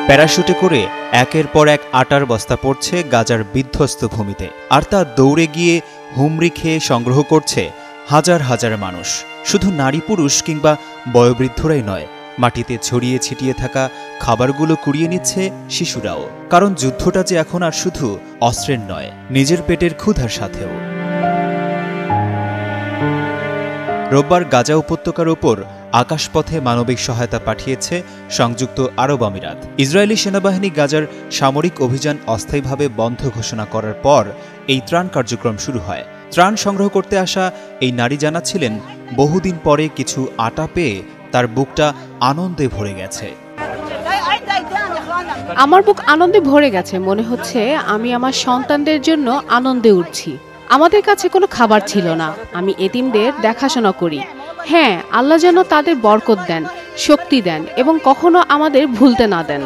প্যারাশুটে করে একের পর এক আটার বস্তা পড়ছে গাজার বিধ্বস্ত ভূমিতে, আর তা দৌড়ে গিয়ে হুমড়ি খেয়ে সংগ্রহ করছে হাজার হাজার মানুষ। শুধু নারী পুরুষ কিংবা বয়োবৃদ্ধরাই নয়, মাটিতে ছড়িয়ে ছিটিয়ে থাকা খাবারগুলো কুড়িয়ে নিচ্ছে শিশুরাও। কারণ যুদ্ধটা যে এখন আর শুধু অস্ত্রের নয়, নিজের পেটের ক্ষুধার সাথেও। রোববার গাজা উপত্যকার ওপর আকাশপথে মানবিক সহায়তা পাঠিয়েছে সংযুক্ত আরব আমিরাত। ইসরায়েলি সেনাবাহিনী গাজার সামরিক অভিযান অস্থায়ীভাবে বন্ধ ঘোষণা করার পর এই ত্রাণ কার্যক্রম শুরু হয়। ত্রাণ সংগ্রহ করতে আসা এই নারী জানাচ্ছিলেন, বহুদিন পরে কিছু আটা পেয়ে তার বুকটা আনন্দে ভরে গেছে। আমার বুক আনন্দে ভরে গেছে, মনে হচ্ছে আমি আমার সন্তানদের জন্য আনন্দে উঠছি। আমাদের কাছে কোনো খাবার ছিল না, আমি এতিমদের দেখাশোনা করি। হ্যাঁ, আল্লাহ যেন তাদের বরকত দেন, শক্তি দেন এবং কখনো আমাদের ভুলতে না দেন।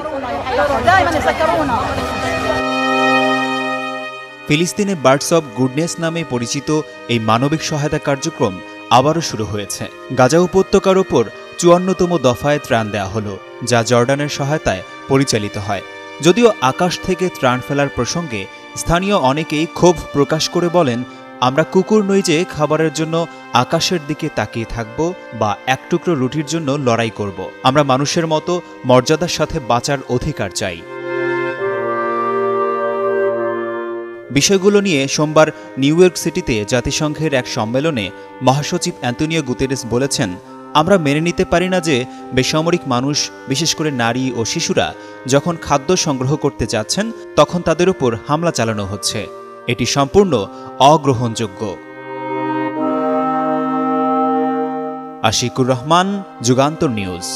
ফিলিস্তিনে বার্ডস অব গুডনেস নামে পরিচিত এই মানবিক সহায়তা কার্যক্রম আবারও শুরু হয়েছে। গাজা উপত্যকার ওপর ৫৪তম দফায় ত্রাণ দেয়া হলো, যা জর্ডানের সহায়তায় পরিচালিত হয়। যদিও আকাশ থেকে ত্রাণ ফেলার প্রসঙ্গে স্থানীয় অনেকেই ক্ষোভ প্রকাশ করে বলেন, আমরা কুকুর নই যে খাবারের জন্য আকাশের দিকে তাকিয়ে থাকব বা এক টুকরো রুটির জন্য লড়াই করব। আমরা মানুষের মতো মর্যাদার সাথে বাঁচার অধিকার চাই। বিষয়গুলো নিয়ে সোমবার নিউ ইয়র্ক সিটিতে জাতিসংঘের এক সম্মেলনে মহাসচিব অ্যান্তোনিও গুতেরেস বলেছেন, আমরা মেনে নিতে পারি না যে বেসামরিক মানুষ, বিশেষ করে নারী ও শিশুরা যখন খাদ্য সংগ্রহ করতে যাচ্ছেন তখন তাদের উপর হামলা চালানো হচ্ছে। এটি সম্পূর্ণ অগ্রহণযোগ্য। আশিকুর রহমান, যুগান্তর নিউজ।